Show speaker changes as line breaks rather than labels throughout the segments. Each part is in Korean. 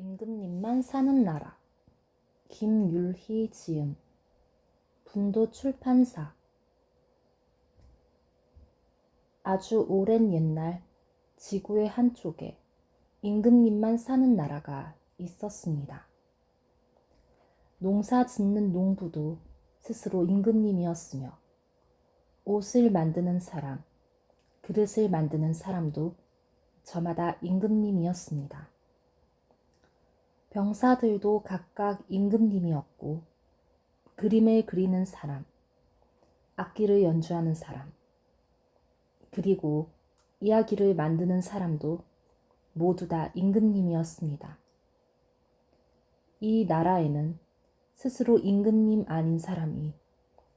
임금님만 사는 나라. 김율희 지음. 분도 출판사. 아주 오랜 옛날 지구의 한쪽에 임금님만 사는 나라가 있었습니다. 농사 짓는 농부도 스스로 임금님이었으며, 옷을 만드는 사람, 그릇을 만드는 사람도 저마다 임금님이었습니다. 병사들도 각각 임금님이었고, 그림을 그리는 사람, 악기를 연주하는 사람, 그리고 이야기를 만드는 사람도 모두 다 임금님이었습니다. 이 나라에는 스스로 임금님 아닌 사람이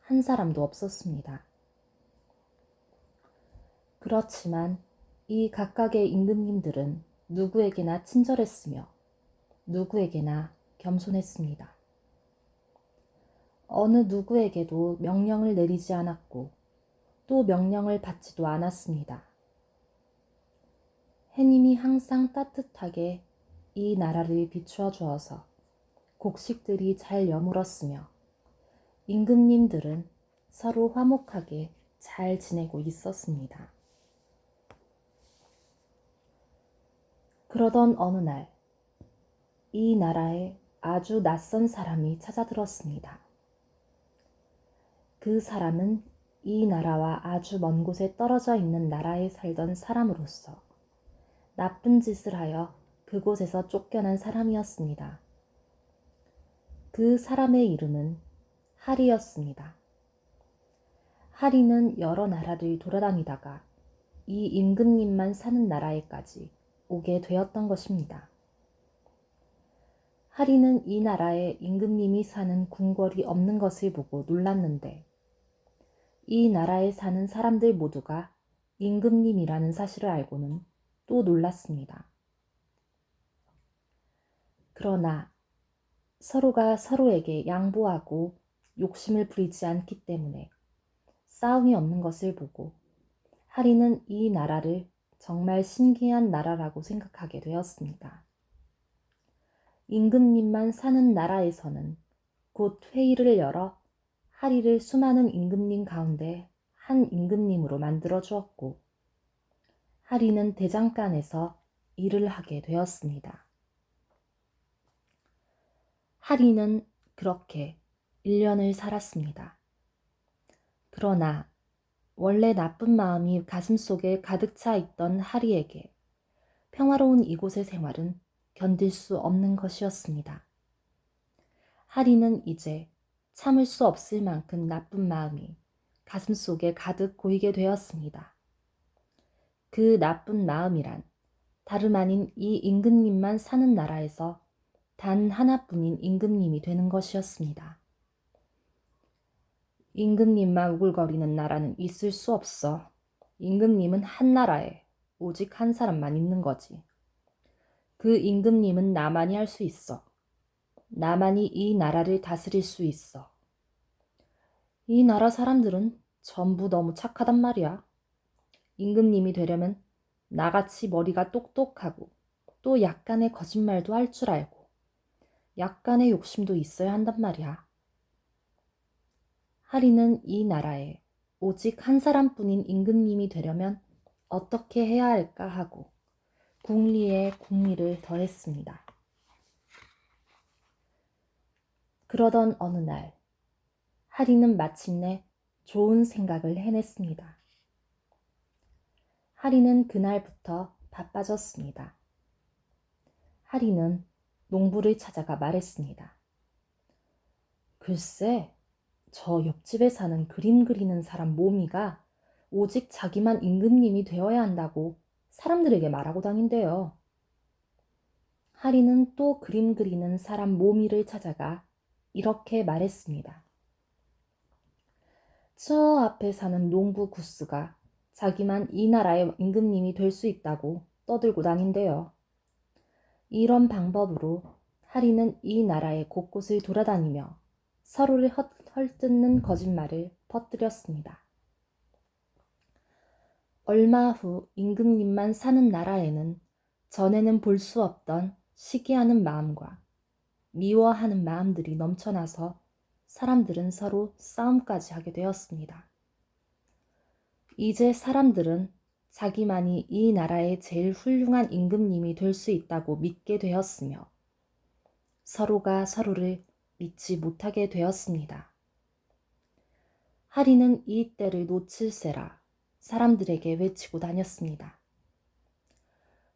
한 사람도 없었습니다. 그렇지만 이 각각의 임금님들은 누구에게나 친절했으며 누구에게나 겸손했습니다. 어느 누구에게도 명령을 내리지 않았고 또 명령을 받지도 않았습니다. 해님이 항상 따뜻하게 이 나라를 비추어 주어서 곡식들이 잘 여물었으며, 임금님들은 서로 화목하게 잘 지내고 있었습니다. 그러던 어느 날, 이 나라에 아주 낯선 사람이 찾아들었습니다. 그 사람은 이 나라와 아주 먼 곳에 떨어져 있는 나라에 살던 사람으로서 나쁜 짓을 하여 그곳에서 쫓겨난 사람이었습니다. 그 사람의 이름은 하리였습니다. 하리는 여러 나라를 돌아다니다가 이 임금님만 사는 나라에까지 오게 되었던 것입니다. 하리는 이 나라에 임금님이 사는 궁궐이 없는 것을 보고 놀랐는데, 이 나라에 사는 사람들 모두가 임금님이라는 사실을 알고는 또 놀랐습니다. 그러나 서로가 서로에게 양보하고 욕심을 부리지 않기 때문에 싸움이 없는 것을 보고 하리는 이 나라를 정말 신기한 나라라고 생각하게 되었습니다. 임금님만 사는 나라에서는 곧 회의를 열어 하리를 수많은 임금님 가운데 한 임금님으로 만들어 주었고, 하리는 대장간에서 일을 하게 되었습니다. 하리는 그렇게 1년을 살았습니다. 그러나 원래 나쁜 마음이 가슴속에 가득 차 있던 하리에게 평화로운 이곳의 생활은 견딜 수 없는 것이었습니다. 하리는 이제 참을 수 없을 만큼 나쁜 마음이 가슴속에 가득 고이게 되었습니다. 그 나쁜 마음이란 다름 아닌 이 임금님만 사는 나라에서 단 하나뿐인 임금님이 되는 것이었습니다. 임금님만 우글거리는 나라는 있을 수 없어. 임금님은 한 나라에 오직 한 사람만 있는 거지. 그 임금님은 나만이 할 수 있어. 나만이 이 나라를 다스릴 수 있어. 이 나라 사람들은 전부 너무 착하단 말이야. 임금님이 되려면 나같이 머리가 똑똑하고 또 약간의 거짓말도 할 줄 알고 약간의 욕심도 있어야 한단 말이야. 하리는 이 나라에 오직 한 사람뿐인 임금님이 되려면 어떻게 해야 할까 하고 궁리에 궁리를 더했습니다. 그러던 어느 날, 하리는 마침내 좋은 생각을 해냈습니다. 하리는 그날부터 바빠졌습니다. 하리는 농부를 찾아가 말했습니다. 글쎄, 저 옆집에 사는 그림 그리는 사람 모미가 오직 자기만 임금님이 되어야 한다고 사람들에게 말하고 다닌대요. 하리는 또 그림 그리는 사람 모미를 찾아가 이렇게 말했습니다. 저 앞에 사는 농부 구스가 자기만 이 나라의 임금님이 될 수 있다고 떠들고 다닌대요. 이런 방법으로 하리는 이 나라의 곳곳을 돌아다니며 서로를 헐뜯는 거짓말을 퍼뜨렸습니다. 얼마 후 임금님만 사는 나라에는 전에는 볼 수 없던 시기하는 마음과 미워하는 마음들이 넘쳐나서 사람들은 서로 싸움까지 하게 되었습니다. 이제 사람들은 자기만이 이 나라의 제일 훌륭한 임금님이 될 수 있다고 믿게 되었으며 서로가 서로를 믿지 못하게 되었습니다. 하리는 이 때를 놓칠세라 사람들에게 외치고 다녔습니다.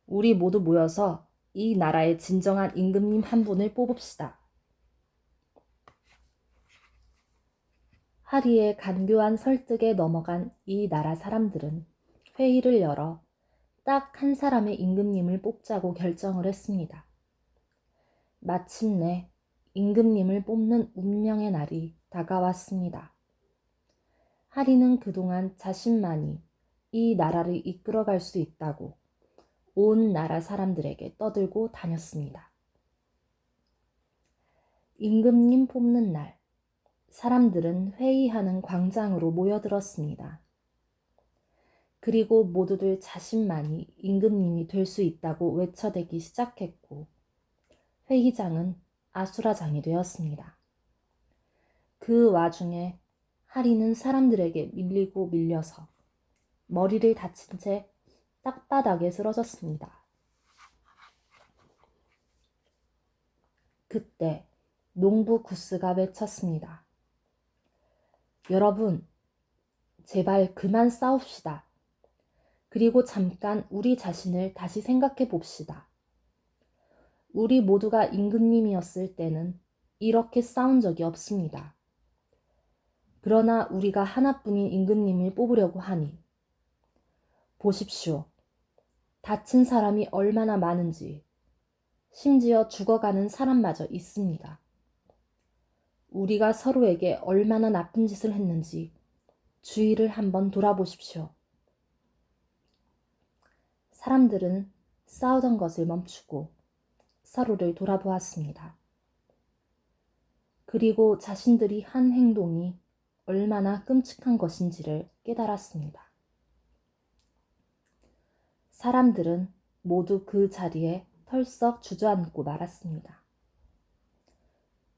우리 모두 모여서 이 나라의 진정한 임금님 한 분을 뽑읍시다. 하리의 간교한 설득에 넘어간 이 나라 사람들은 회의를 열어 딱 한 사람의 임금님을 뽑자고 결정을 했습니다. 마침내 임금님을 뽑는 운명의 날이 다가왔습니다. 하리는 그동안 자신만이 이 나라를 이끌어갈 수 있다고 온 나라 사람들에게 떠들고 다녔습니다. 임금님 뽑는 날, 사람들은 회의하는 광장으로 모여들었습니다. 그리고 모두들 자신만이 임금님이 될 수 있다고 외쳐대기 시작했고 회의장은 아수라장이 되었습니다. 그 와중에 하리는 사람들에게 밀리고 밀려서 머리를 다친 채 땅바닥에 쓰러졌습니다. 그때 농부 구스가 외쳤습니다. 여러분, 제발 그만 싸웁시다. 그리고 잠깐 우리 자신을 다시 생각해 봅시다. 우리 모두가 임금님이었을 때는 이렇게 싸운 적이 없습니다. 그러나 우리가 하나뿐인 임금님을 뽑으려고 하니 보십시오. 다친 사람이 얼마나 많은지, 심지어 죽어가는 사람마저 있습니다. 우리가 서로에게 얼마나 나쁜 짓을 했는지 주위를 한번 돌아보십시오. 사람들은 싸우던 것을 멈추고 서로를 돌아보았습니다. 그리고 자신들이 한 행동이 얼마나 끔찍한 것인지를 깨달았습니다. 사람들은 모두 그 자리에 털썩 주저앉고 말았습니다.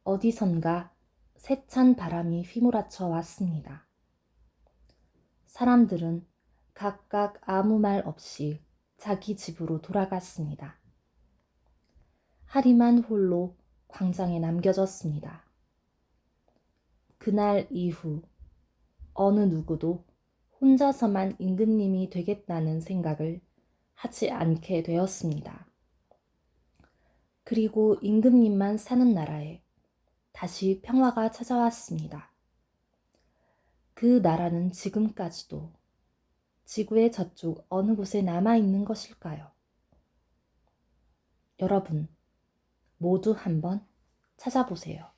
어디선가 세찬 바람이 휘몰아쳐 왔습니다. 사람들은 각각 아무 말 없이 자기 집으로 돌아갔습니다. 하리만 홀로 광장에 남겨졌습니다. 그날 이후 어느 누구도 혼자서만 임금님이 되겠다는 생각을 하지 않게 되었습니다. 그리고 임금님만 사는 나라에 다시 평화가 찾아왔습니다. 그 나라는 지금까지도 지구의 저쪽 어느 곳에 남아있는 것일까요? 여러분, 모두 한번 찾아보세요.